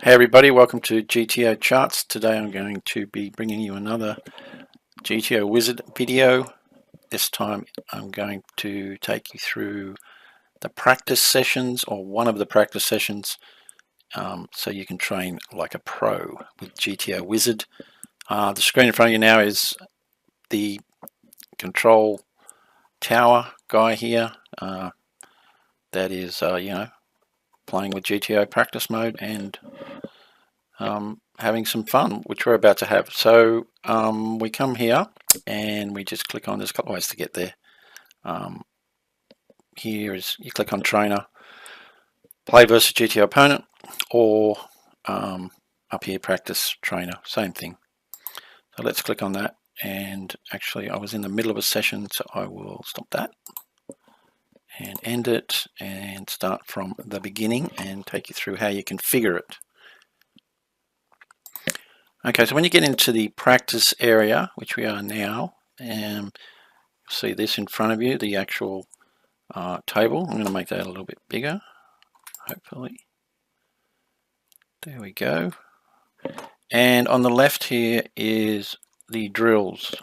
Hey everybody, welcome to GTO Charts. Today I'm going to be bringing you another GTO Wizard video. This time I'm going to take you through the practice sessions, or one of the practice sessions, so you can train like a pro with GTO Wizard. The screen in front of you now is the control tower guy here. That is, playing with GTO practice mode and having some fun, which we're about to have. So we come here and we just click on, there's a couple of ways to get there. Here is, you click on trainer, play versus GTO opponent, or up here practice trainer, same thing. So let's click on that, and actually I was in the middle of a session, so I will stop that and end it and start from the beginning and take you through how you configure it. Okay, so when you get into the practice area, which we are now, you'll see this in front of you, the actual table. I'm going to make that a little bit bigger, hopefully. There we go. And on the left here is the drills.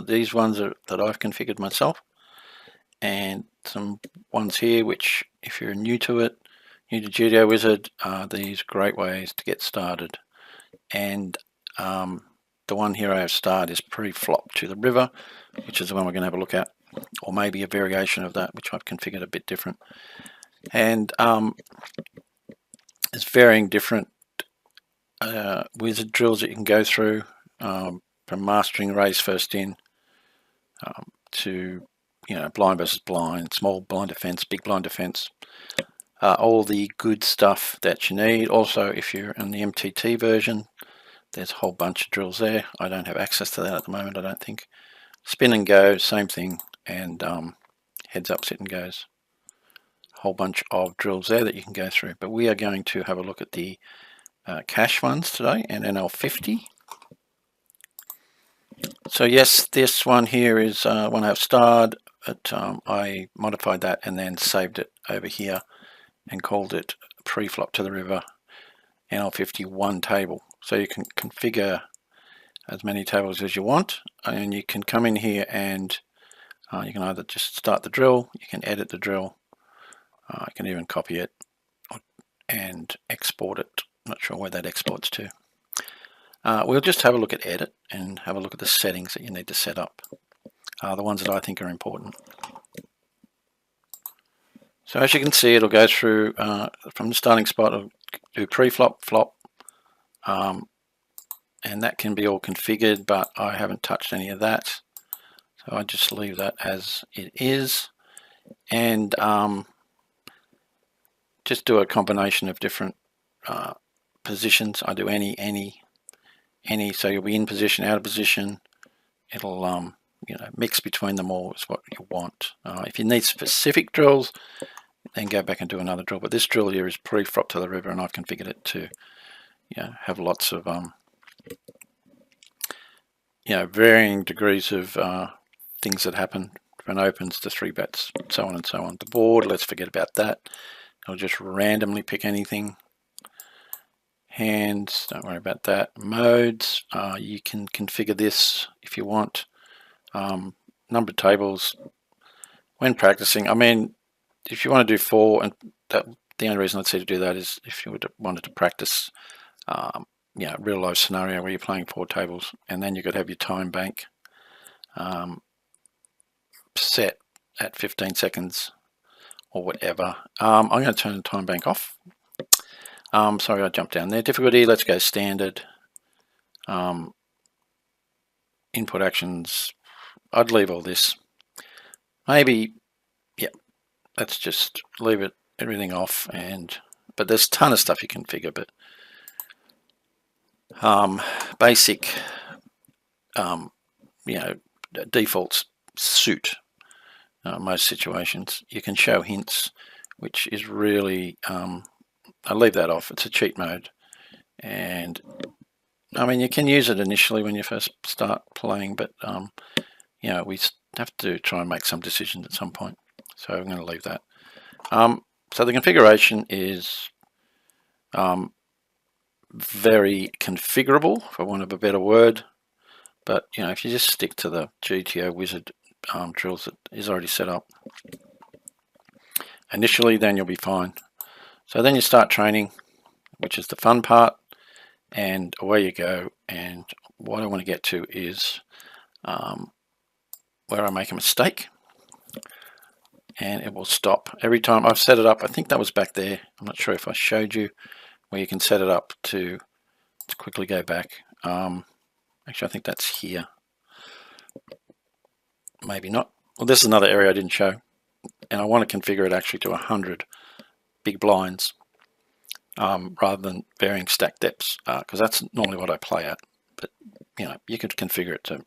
These ones are that I've configured myself, and some ones here which, if you're new to it, new to GTO Wizard, are these great ways to get started. And the one here I have starred is pre-flop to the river, which is the one we're going to have a look at, or maybe a variation of that, which I've configured a bit different. And there's varying different wizard drills that you can go through, from mastering raise first in to blind versus blind, small blind defense, big blind defense, all the good stuff that you need. Also, if you're in the MTT version, there's a whole bunch of drills there. I don't have access to that at the moment, I don't think. Spin and go, same thing, and heads up, sit and goes. A whole bunch of drills there that you can go through. But we are going to have a look at the cash ones today, and NL50. So yes, this one here is one I've starred, but I modified that and then saved it over here and called it pre-flop to the river NL51 table. So you can configure as many tables as you want, and you can come in here and you can either just start the drill, you can edit the drill, you can even copy it and export it. I'm not sure where that exports to. We'll just have a look at edit and have a look at the settings that you need to set up, the ones that I think are important. So as you can see, it'll go through from the starting spot, it'll do pre-flop, flop, and that can be all configured, but I haven't touched any of that. So I just leave that as it is, and just do a combination of different positions. I do any, so you'll be in position, out of position. It'll mix between them all is what you want. If you need specific drills, then go back and do another drill. But this drill here is pre-flop to the river, and I've configured it to have lots of varying degrees of things that happen from opens to 3-bets, so on and so on. The board, let's forget about that. I'll just randomly pick anything. Hands, don't worry about that. Modes, you can configure this if you want. Number of tables when practicing. I mean, if you want to do 4, and the only reason I'd say to do that is if you wanted to practice real life scenario where you're playing 4 tables, and then you could have your time bank set at 15 seconds or whatever. I'm going to turn the time bank off. Sorry, I jumped down there. Difficulty, let's go standard. Input actions, I'd leave all this. Maybe, let's just leave it everything off. But there's a ton of stuff you can configure. But basic, defaults suit most situations. You can show hints, which is really, I leave that off. It's a cheat mode, and I mean, you can use it initially when you first start playing, but we have to try and make some decisions at some point. So I'm going to leave that. So the configuration is very configurable, for want of a better word. But you know, if you just stick to the GTO Wizard drills that is already set up initially, then you'll be fine. So then you start training, which is the fun part, and away you go. And what I want to get to is where I make a mistake, and it will stop every time I've set it up. I think that was back there. I'm not sure if I showed you where you can set it up to quickly go back. Actually, I think that's here. Maybe not. Well, this is another area I didn't show, and I want to configure it actually to 100 big blinds rather than varying stack depths, because that's normally what I play at. But you know, you could configure it to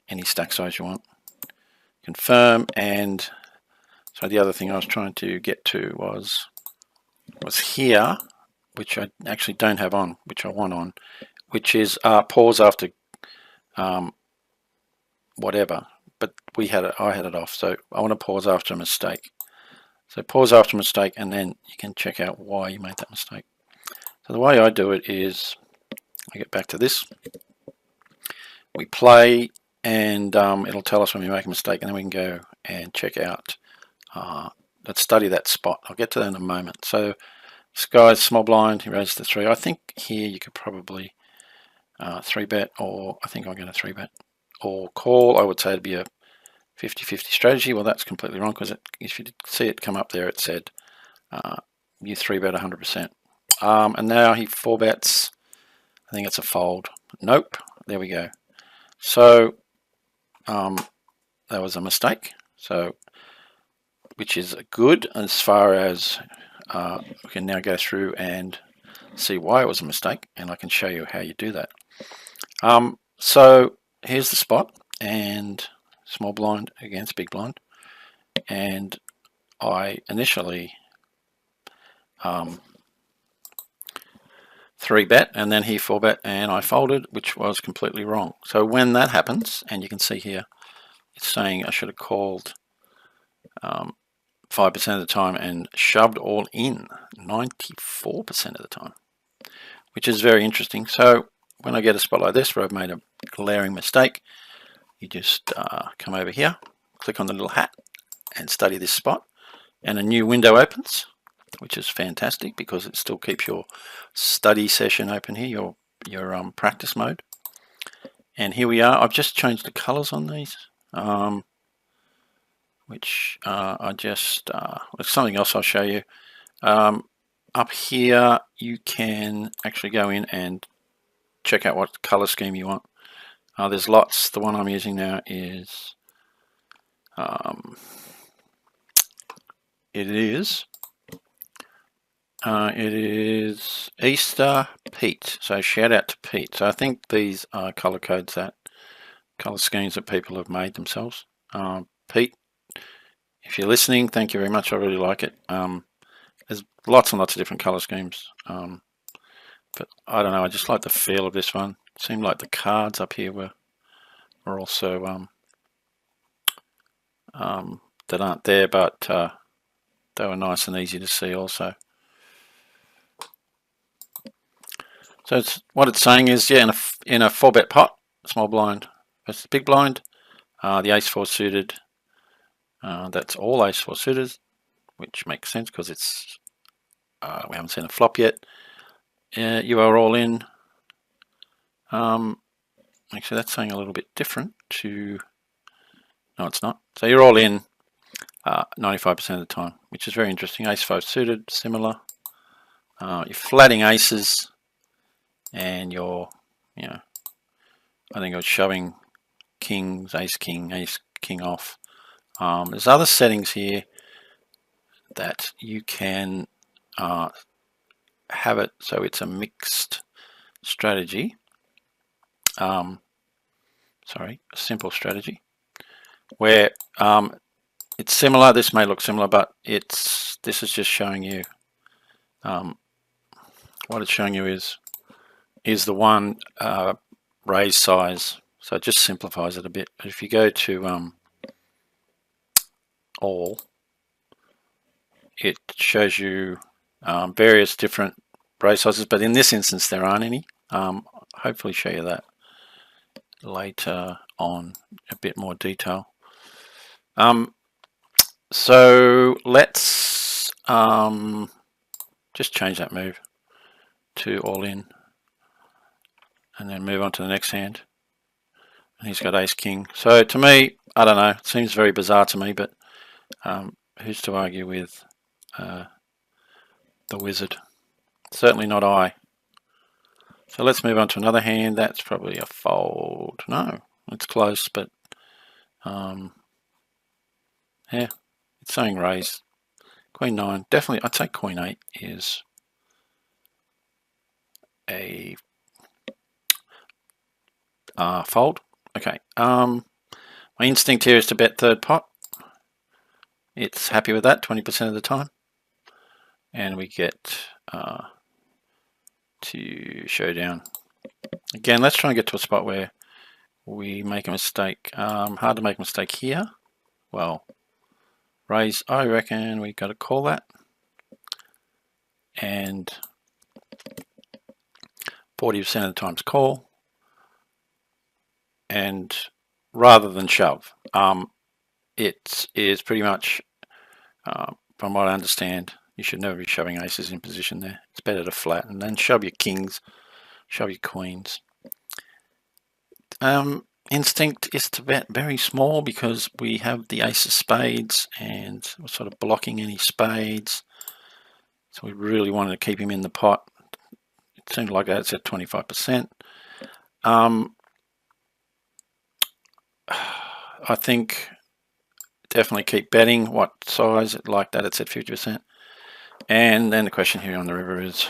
any stack size you want. Confirm. And so the other thing I was trying to get to was here, which I actually don't have on, which I want on, which is pause after whatever. But I had it off, so I want to pause after a mistake. So pause after a mistake, and then you can check out why you made that mistake. So the way I do it is, I get back to this, we play, and it'll tell us when we make a mistake, and then we can go and check out, let's study that spot. I'll get to that in a moment. So this guy's small blind, he raised the 3. I think here you could probably 3-bet, or I think I'm going to 3-bet, or call. I would say it'd be a 50-50 strategy. Well, that's completely wrong, because if you did see it come up there, it said you 3-bet 100%. And now he 4-bets. I think it's a fold. Nope. There we go. So that was a mistake. So, which is good as far as we can now go through and see why it was a mistake, and I can show you how you do that. So here's the spot, and small blind against big blind, and I initially 3-bet, and then he 4-bet, and I folded, which was completely wrong. So when that happens, and you can see here, it's saying I should have called 5% of the time and shoved all in 94% of the time, which is very interesting. So when I get a spot like this where I've made a glaring mistake, you just come over here, click on the little hat, and study this spot, and a new window opens, which is fantastic because it still keeps your study session open here, your practice mode. And here we are. I've just changed the colors on these, which I just it's something else I'll show you. Up here you can actually go in and check out what color scheme you want. There's lots. The one I'm using now is it is Easter Pete. So shout out to Pete. So I think these are color codes, that color schemes that people have made themselves. Pete, if you're listening, thank you very much. I really like it. There's lots and lots of different color schemes, but I don't know. I just like the feel of this one. It seemed like the cards up here were also that aren't there, but they were nice and easy to see also. So what it's saying is, yeah, in a 4-bet pot, small blind versus big blind, the ace-4 suited, that's all ace-4 suited, which makes sense because it's we haven't seen a flop yet. You are all in. Actually, that's saying a little bit different to. No, it's not. So you're all in 95% of the time, which is very interesting. Ace-5 suited, similar. You're flatting aces, and you're, I think I was shoving kings, ace king off. There's other settings here that you can have it so it's a mixed strategy. Sorry, a simple strategy where it's similar. This may look similar, but this is just showing you what it's showing you is the one raise size. So it just simplifies it a bit. But if you go to all, it shows you various different raise sizes, but in this instance there aren't any. Hopefully show you that later on, a bit more detail. So let's just change that move to all in and then move on to the next hand. And he's got ace king. So to me, I don't know, it seems very bizarre to me, but who's to argue with the wizard? Certainly not I. So let's move on to another hand. That's probably a fold. No, it's close, but yeah, it's saying raise. Queen 9, definitely, I'd say Queen 8 is a fold. Okay, my instinct here is to bet third pot. It's happy with that 20% of the time. And we get to showdown. Again, let's try and get to a spot where we make a mistake. Hard to make a mistake here. Well, raise, I reckon we got to call that. And 40% of the times call. And rather than shove, it is pretty much, from what I understand, you should never be shoving aces in position there. It's better to flat and then shove your kings, shove your queens. Instinct is to bet very small because we have the ace of spades and we're sort of blocking any spades. So we really wanted to keep him in the pot. It seemed like that's at 25%. I think definitely keep betting. What size? Like that, it's at 50%. And then the question here on the river is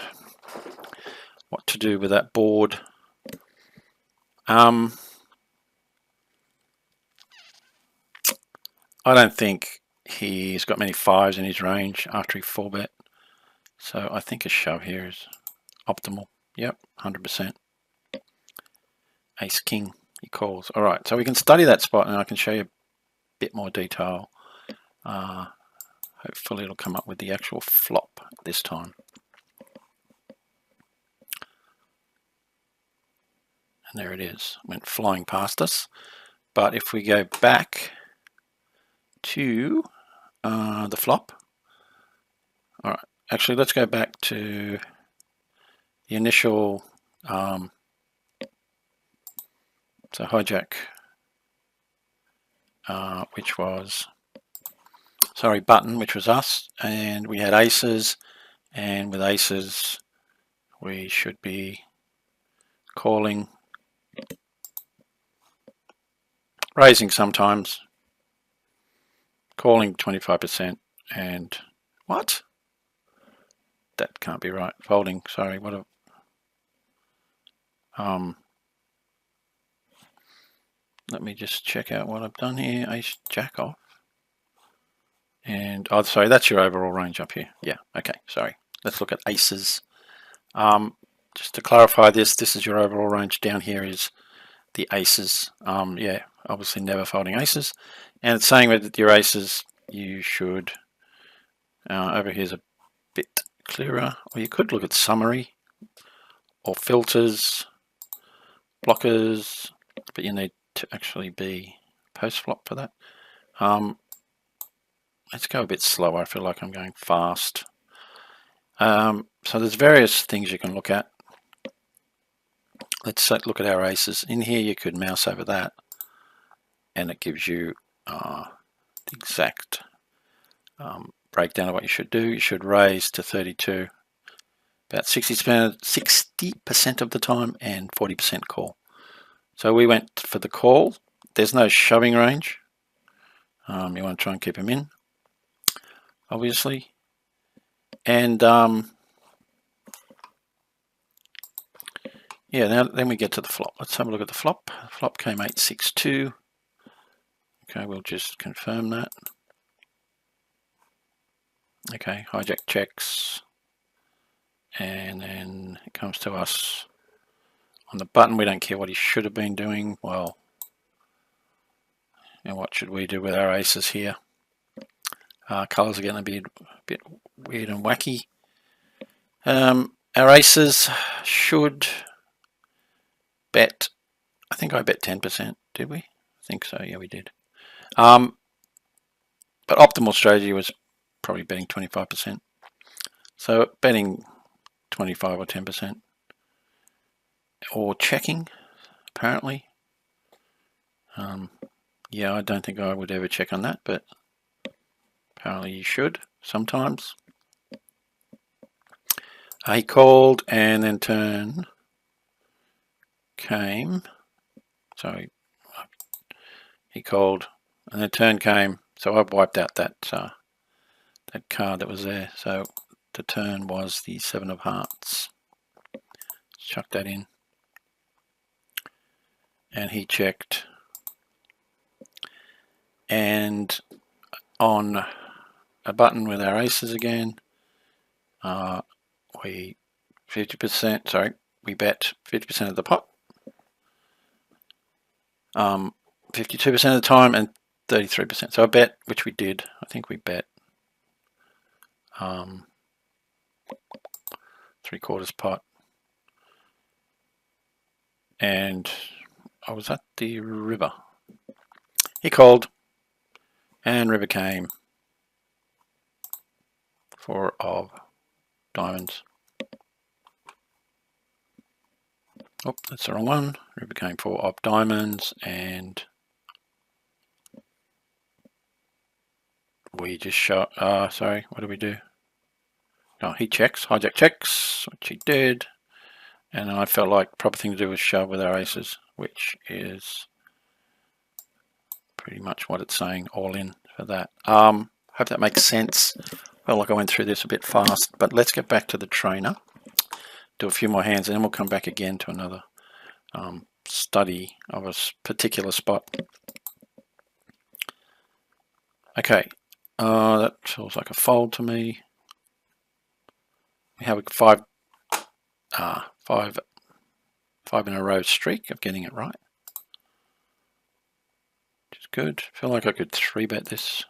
what to do with that board. I don't think he's got many fives in his range after he 4-bet. So I think a shove here is optimal. Yep, 100%. Ace king, he calls. All right, so we can study that spot and I can show you a bit more detail. Hopefully it'll come up with the actual flop this time. And there it is, went flying past us. But if we go back to the flop, all right, actually let's go back to the initial, so hijack, which was, sorry, button, which was us, and we had aces, and with aces we should be calling, raising sometimes, calling 25%, and what? That can't be right. Folding, sorry, what a let me just check out what I've done here. Ace jack off. And, oh, sorry, that's your overall range up here. Yeah, okay, sorry. Let's look at aces. Just to clarify this is your overall range. Down here is the aces. Yeah, obviously never folding aces. And it's saying that your aces, you should, over here's a bit clearer. Or you could look at summary or filters, blockers, but you need to actually be post flop for that. Let's go a bit slower. I feel like I'm going fast. So there's various things you can look at. Let's look at our aces. In here you could mouse over that and it gives you the exact breakdown of what you should do. You should raise to 32 about 60% of the time and 40% call. So we went for the call. There's no shoving range. You want to try and keep him in, obviously. And yeah, now then we get to the flop. Let's have a look at the flop. The flop came 8-6-2. Okay, we'll just confirm that. Okay, hijack checks. And then it comes to us on the button. We don't care what he should have been doing. Well, and what should we do with our aces here? Colors are getting a bit weird and wacky. Our aces should bet, I think I bet 10%, did we? I think so, yeah, we did. But optimal strategy was probably betting 25%. So betting 25 or 10%. Or checking, apparently. Yeah, I don't think I would ever check on that, but apparently you should sometimes. He called and then turn came. Sorry, he called and then turn came. So I've wiped out that that card that was there. So the turn was the 7 of hearts. Chuck that in. And he checked. And on a button with our aces again, we 50%, sorry, we bet 50% of the pot. 52% of the time and 33%. So I bet, which we did, I think we bet 3/4 pot. And I was at the river. He called and river came. 4 of diamonds. Oh, that's the wrong one. River came 4 of diamonds and we just shot, sorry, what did we do? No, he checks, hijack checks, which he did. And I felt like proper thing to do was shove with our aces, which is pretty much what it's saying, all in for that. Hope that makes sense. Well, like I went through this a bit fast, but let's get back to the trainer. Do a few more hands and then we'll come back again to another study of a particular spot. Okay, that feels like a fold to me. We have a five in a row streak of getting it right, which is good. I feel like I could 3-bet this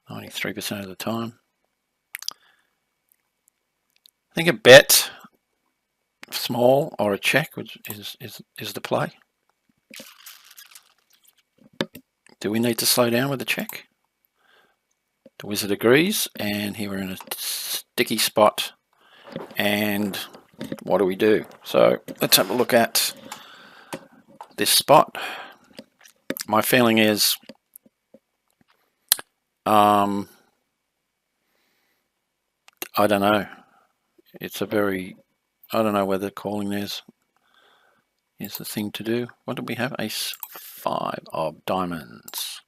93% of the time. I think a bet small or a check is the play. Do we need to slow down with the check? The wizard agrees, and here we're in a sticky spot. And what do we do? So let's have a look at this spot. My feeling is I don't know. It's a very, I don't know whether calling is the thing to do. What did we have? Ace 5 of diamonds.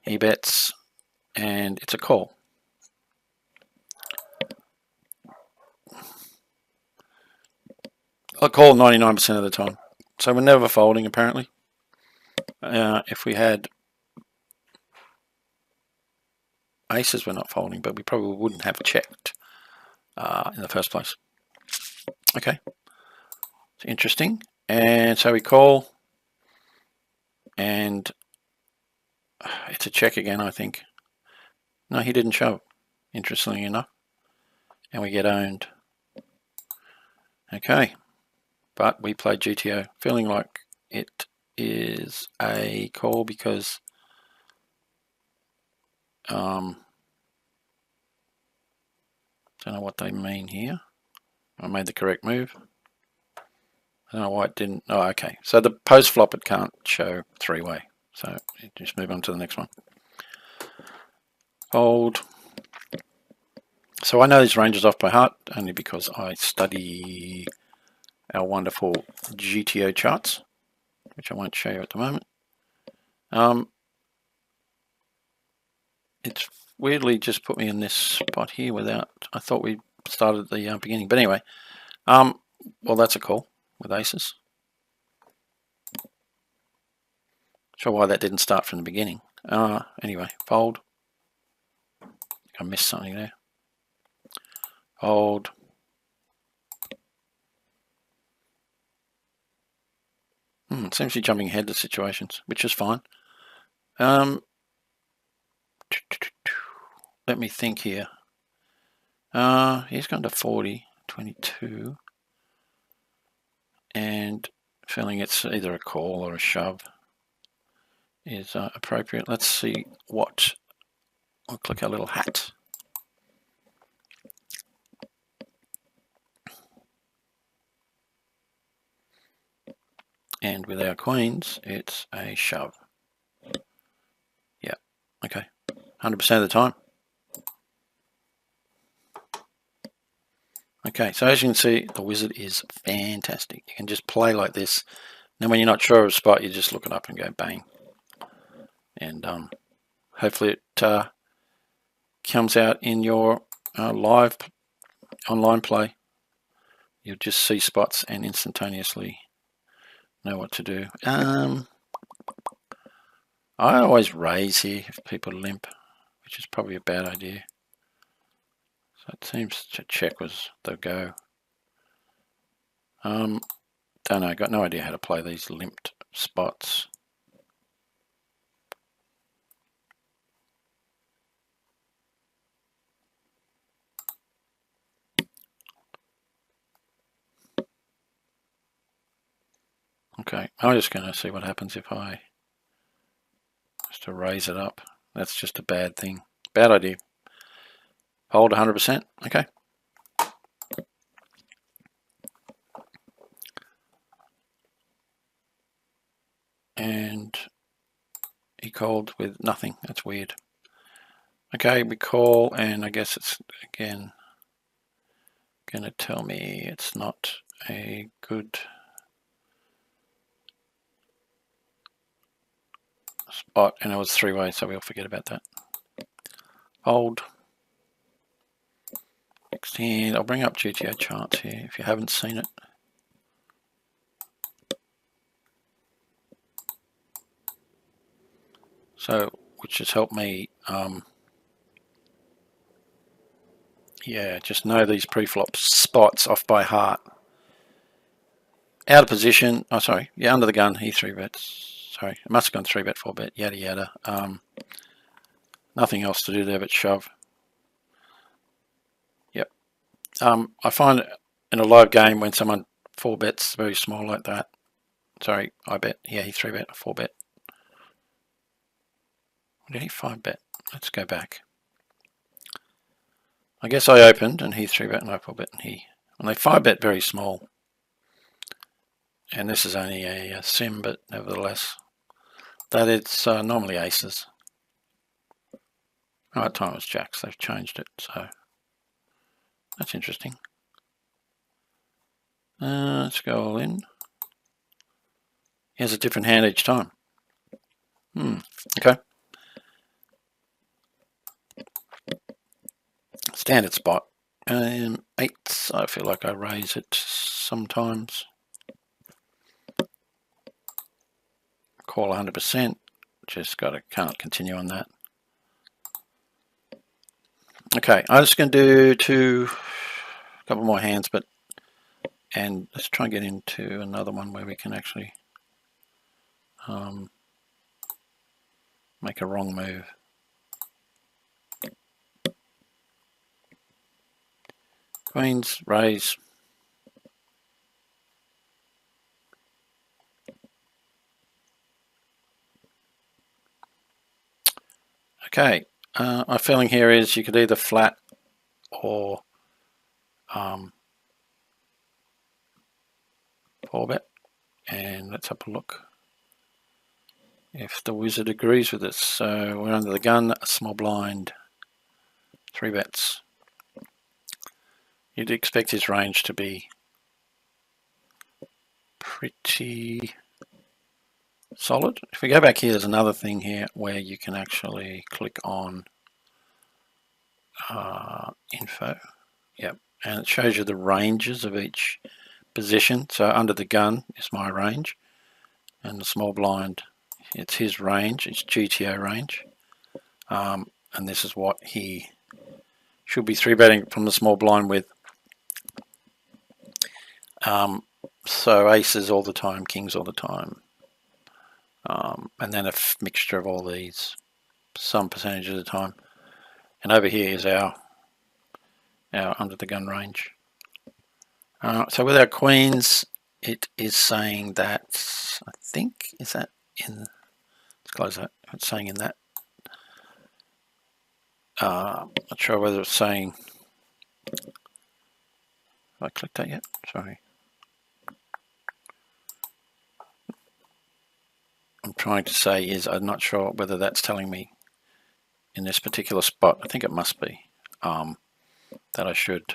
He bets and it's a call. I call 99% of the time. So we're never folding apparently. If we had aces, we're not folding, but we probably wouldn't have checked in the first place. Okay, it's interesting. And so we call and it's a check again, I think. No, he didn't shove, interestingly enough. And we get owned. Okay, but we played GTO, feeling like it is a call because don't know what they mean here. I made the correct move. I don't know why it didn't. Oh, okay. So the post flop it can't show 3-way. So just move on to the next one. Fold. So I know these ranges off by heart only because I study our wonderful GTO charts, which I won't show you at the moment. It's weirdly just put me in this spot here without, I thought we started at the beginning. But anyway, well, that's a call with aces. Sure why that didn't start from the beginning. Anyway, fold. I missed something there. Fold. Seems to be jumping ahead to situations, which is fine. let me think here. He's gone to 40, 22, and feeling it's either a call or a shove is appropriate. Let's see what. We'll click our little hat. And with our queens, it's a shove. Yeah, okay, 100% of the time. Okay, so as you can see, the wizard is fantastic. You can just play like this. Then when you're not sure of a spot, you just look it up and go bang. And hopefully it comes out in your live online play. You'll just see spots and instantaneously know what to do. I always raise here if people limp, which is probably a bad idea. So it seems to check was the go. Don't know, got no idea how to play these limped spots. Okay, I'm just going to see what happens if I just to raise it up. That's just a bad thing. Bad idea. Hold 100%. Okay. And he called with nothing. That's weird. Okay, we call, and I guess it's again going to tell me it's not a good spot, and it was three-way, so we'll forget about that. Hold. Next hand, I'll bring up GTO charts here if you haven't seen it. So, which has helped me, yeah, just know these pre-flop spots off by heart. Out of position, oh sorry, yeah, under the gun, he 3-bets. Sorry, it must have gone 3-bet, 4-bet, yada yada. Nothing else to do there but shove. Yep. I find in a live game when someone 4-bets very small like that, sorry, I bet, yeah, he 3-bet, 4-bet. Did he 5-bet? Let's go back. I guess I opened and he 3-bet and I 4-bet and he, and they 5-bet very small. And this is only a sim, but nevertheless, that it's normally aces. Oh, at time it was jacks, they've changed it, so that's interesting. Let's go all in. He has a different hand each time. Okay. Standard spot. Eights, I feel like I raise it sometimes. Call 100%. Just can't continue on that. Okay, I'm just going to do a couple more hands, and let's try and get into another one where we can actually make a wrong move. Queens, raise. Okay, my feeling here is you could either flat or 4-bet, and let's have a look if the wizard agrees with us. So we're under the gun, a small blind, 3-bets. You'd expect his range to be pretty solid. If we go back here, there's another thing here where you can actually click on info. Yep, and it shows you the ranges of each position. So under the gun is my range, and the small blind, it's his range, it's GTO range, and this is what he should be 3-betting from the small blind with. So aces all the time, kings all the time, and then a mixture of all these, some percentage of the time. And over here is our under the gun range. So with our queens, it is saying that, I think, is that in, let's close that, it's saying in that, not sure whether it's saying, have I clicked that yet? Sorry. I'm trying to say is, I'm not sure whether that's telling me in this particular spot. I think it must be that I should,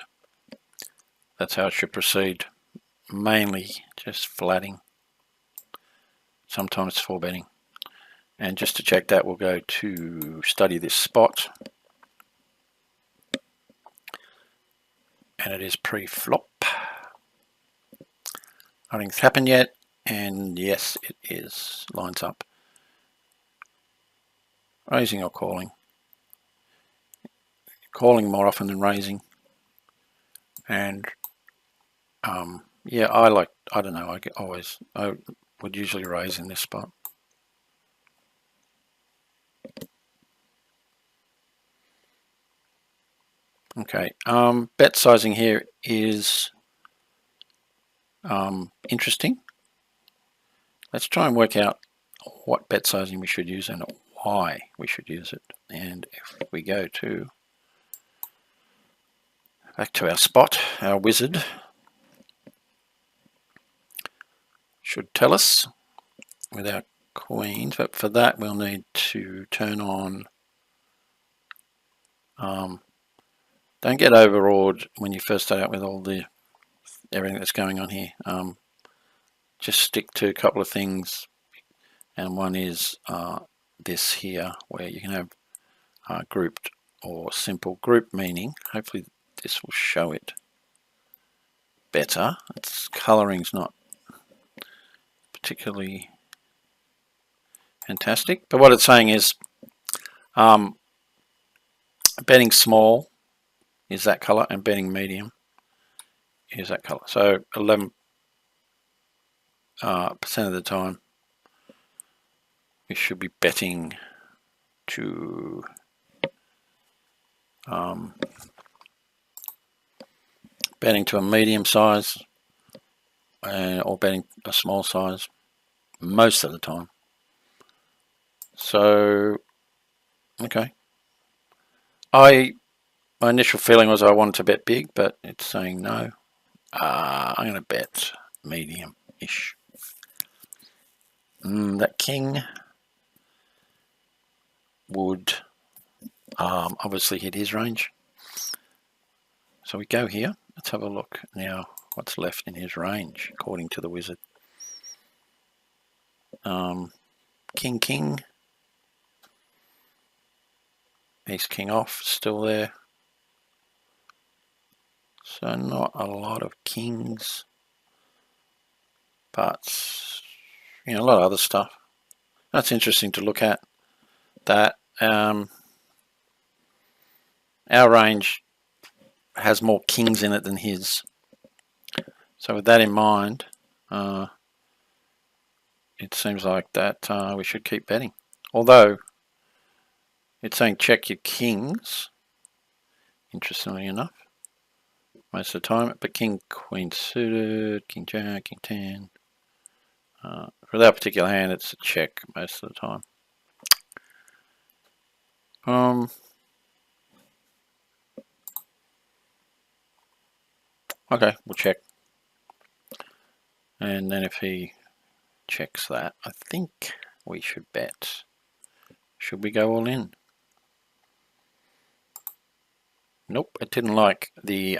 that's how I should proceed. Mainly just flatting, sometimes four betting. And just to check that, we'll go to study this spot. And it is pre-flop. Nothing's happened yet, and yes, it is. Lines up. Raising or calling. Calling more often than raising. And yeah, I don't know, I would usually raise in this spot. Okay, bet sizing here is interesting. Let's try and work out what bet sizing we should use and why we should use it. And if we go to back to our spot, our wizard should tell us with our queens, but for that we'll need to turn on, don't get overawed when you first start out with all the everything that's going on here. Just stick to a couple of things, and one is this here, where you can have grouped or simple. Group meaning, hopefully this will show it better. Its coloring's not particularly fantastic, but what it's saying is betting small is that color and betting medium is that color. So 11% of the time we should be betting to betting to a medium size or betting a small size most of the time. So okay, my initial feeling was I wanted to bet big, but it's saying no. I'm going to bet medium-ish. That king would obviously hit his range. So we go here. Let's have a look now what's left in his range according to the wizard. King, king. Ace, king off, still there. So not a lot of kings, but a lot of other stuff. That's interesting to look at. That our range has more kings in it than his. So with that in mind, it seems like that we should keep betting. Although it's saying check your kings, interestingly enough, most of the time, but king, queen suited, king jack, king 10. For that particular hand, it's a check most of the time. Okay, we'll check. And then if he checks that, I think we should bet. Should we go all in? Nope, it didn't like the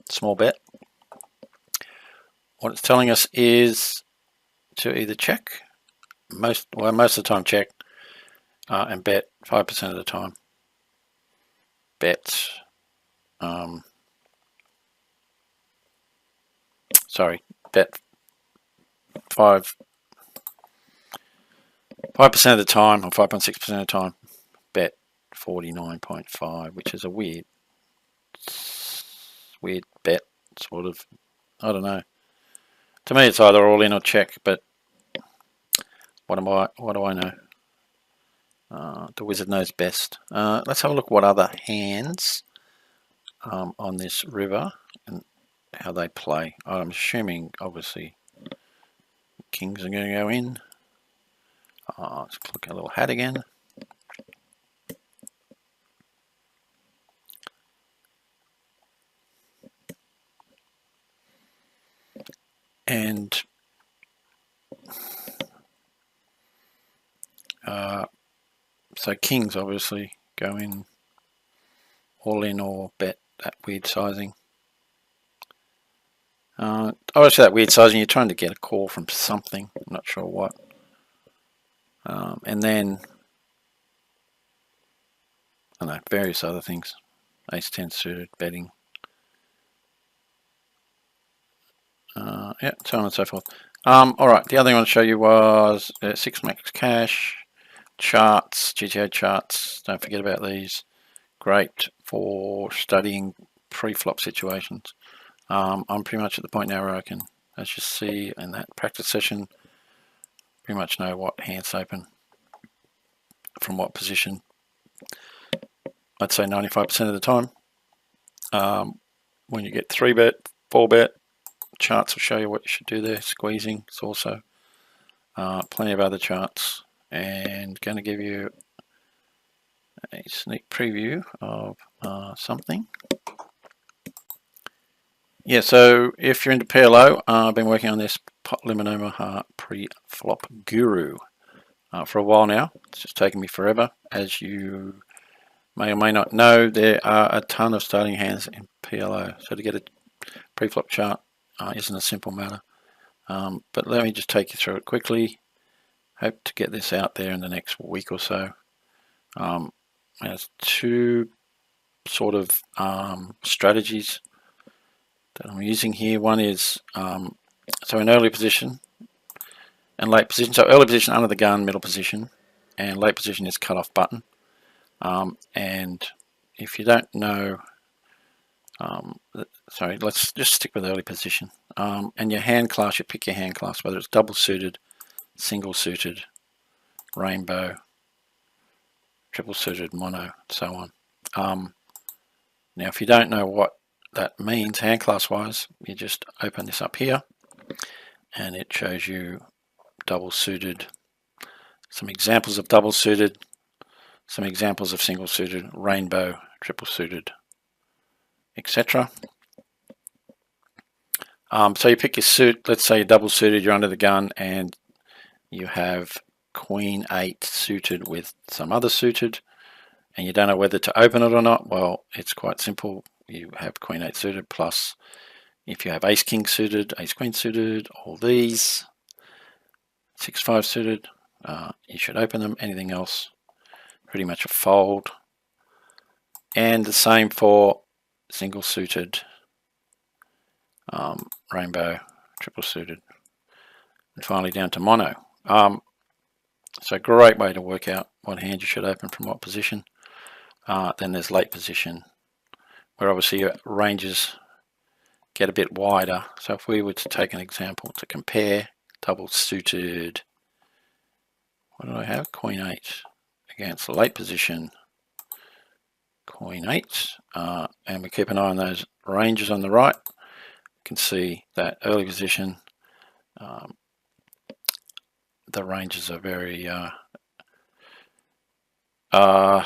small bet. What it's telling us is to either check, most of the time check, and bet 5% of the time. Bet, sorry, bet 5% of the time, or 5.6% of the time, bet 49.5, which is a weird bet, sort of. I don't know. To me, it's either all in or check, but what do I know? The wizard knows best. Let's have a look what other hands on this river and how they play. I'm assuming, obviously, kings are going to go in. Let's click a little hat again. And so kings obviously go in, all in or bet that weird sizing. Obviously that weird sizing, you're trying to get a call from something, I'm not sure what. And then, I don't know, various other things. Ace 10 suited, betting. Yeah, so on and so forth. Alright, the other thing I want to show you was 6 max cash, charts, GTO charts, don't forget about these. Great for studying pre-flop situations. I'm pretty much at the point now where I can, as you see in that practice session, pretty much know what hands open from what position. I'd say 95% of the time. When you get 3-bet, 4-bet, charts will show you what you should do there. Squeezing is also plenty of other charts, and going to give you a sneak preview of something. Yeah, so if you're into PLO, I've been working on this Pot Limit Omaha pre-flop guru for a while now. It's just taken me forever. As you may or may not know, there are a ton of starting hands in PLO. So to get a pre-flop chart isn't a simple matter. But let me just take you through it quickly. Hope to get this out there in the next week or so. There's two sort of strategies that I'm using here. One is so an early position and late position. So early position under the gun, middle position, and late position is cut off button. And if you don't know, sorry, let's just stick with early position. And your hand class, you pick your hand class, whether it's double suited, single suited, rainbow, triple suited, mono, so on. Now, if you don't know what that means hand class wise, you just open this up here and it shows you double suited, some examples of double suited, some examples of single suited, rainbow, triple suited, etc. So you pick your suit. Let's say you're double suited, you're under the gun, and you have Queen 8 suited with some other suited, and you don't know whether to open it or not. Well, it's quite simple. You have Queen 8 suited, plus if you have Ace King suited, Ace Queen suited, all these, 6-5 suited, you should open them. Anything else, pretty much a fold. And the same for single suited, rainbow, triple suited, and finally down to mono. So great way to work out what hand you should open from what position. Then there's late position, where obviously your ranges get a bit wider. So if we were to take an example to compare double suited, what do I have? Queen 8 against the late position, Queen 8, and we keep an eye on those ranges on the right. You can see that early position, the ranges are very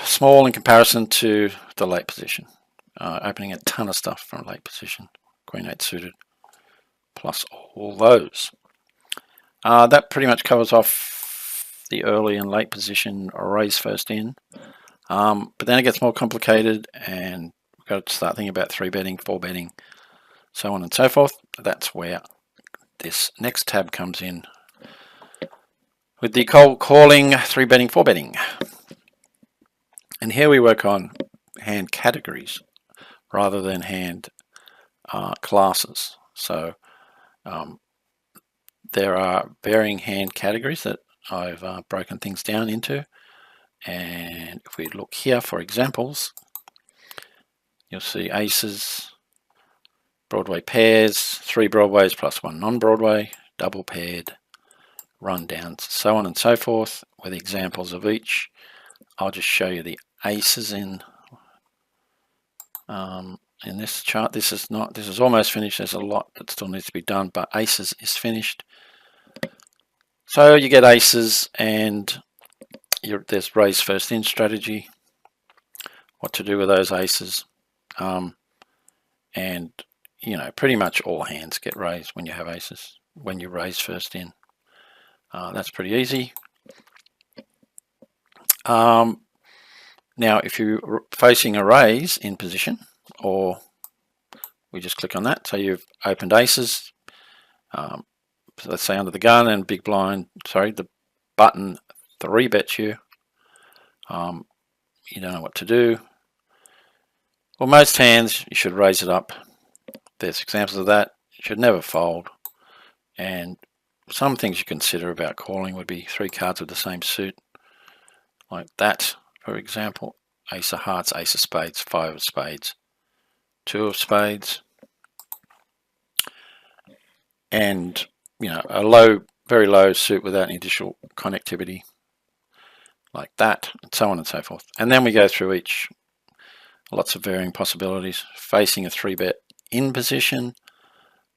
small in comparison to the late position. Opening a ton of stuff from late position, Queen 8 suited, plus all those. That pretty much covers off the early and late position raise first in. But then it gets more complicated, and we've got to start thinking about 3-betting, 4-betting, so on and so forth. That's where this next tab comes in, with the cold calling, 3-betting, 4-betting. And here we work on hand categories rather than hand classes. So there are varying hand categories that I've broken things down into. And if we look here for examples, you'll see aces, Broadway pairs, 3 Broadways plus 1 non-Broadway, double paired, rundowns, so on and so forth, with examples of each. I'll just show you the aces in this chart. This is almost finished. There's a lot that still needs to be done, but aces is finished. So you get aces, and there's raise first in strategy, what to do with those aces, and pretty much all hands get raised when you have aces, when you raise first in. That's pretty easy. Now if you're facing a raise in position, or we just click on that, so you've opened aces, so let's say under the gun, and big blind, sorry, the button 3 bets you. You don't know what to do. Well, most hands you should raise it up. There's examples of that. You should never fold. And some things you consider about calling would be 3 cards with the same suit, like that, for example. Ace of hearts, ace of spades, 5 of spades, 2 of spades, and a very low suit without any additional connectivity, like that, and so on and so forth. And then we go through each, lots of varying possibilities. Facing a 3-bet in position,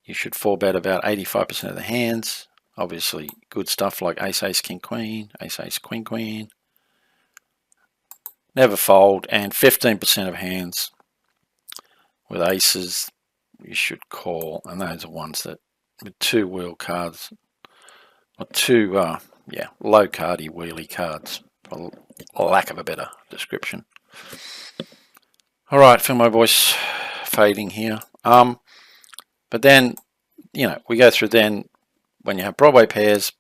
you should 4-bet about 85% of the hands. Obviously good stuff like ace, ace, king, queen, ace, ace, queen, queen. Never fold. And 15% of hands with aces you should call, and those are ones that with 2 wheel cards, or 2 low cardy wheelie cards, for lack of a better description. All right, feel my voice fading here. But then we go through then when you have Broadway pairs,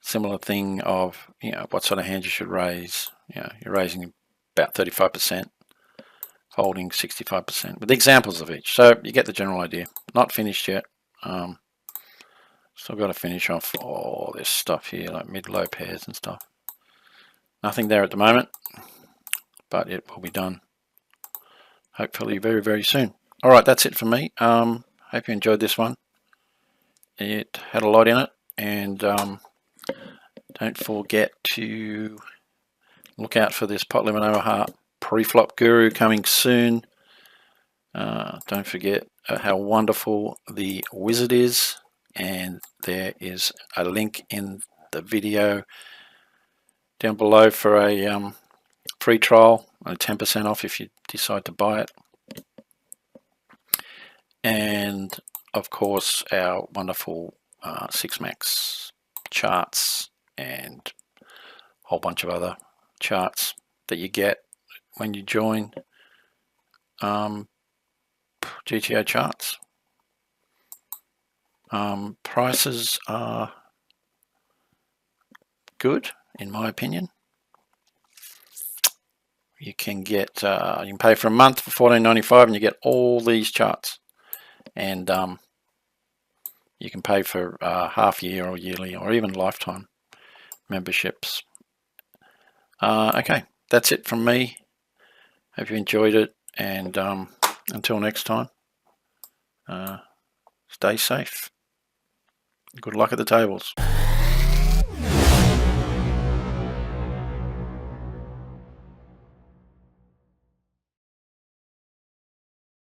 similar thing of what sort of hand you should raise. You're raising about 35%, folding 65%, with examples of each. So you get the general idea. Not finished yet. Still got to finish off all this stuff here, like mid-low pairs and stuff. Nothing there at the moment, but it will be done hopefully very, very soon. All right, that's it for me. Hope you enjoyed this one. It had a lot in it, and don't forget to look out for this Pot Limit Omaha pre-flop guru coming soon. Don't forget how wonderful the wizard is, and there is a link in the video down below for a free trial and 10% off if you decide to buy it. And of course our wonderful 6max charts and a whole bunch of other charts that you get when you join GTO charts. Prices are good in my opinion. You can get you can pay for a month for $14.95 and you get all these charts, and you can pay for half year or yearly or even lifetime memberships. Okay, that's it from me. Hope you enjoyed it, and until next time, stay safe. Good luck at the tables.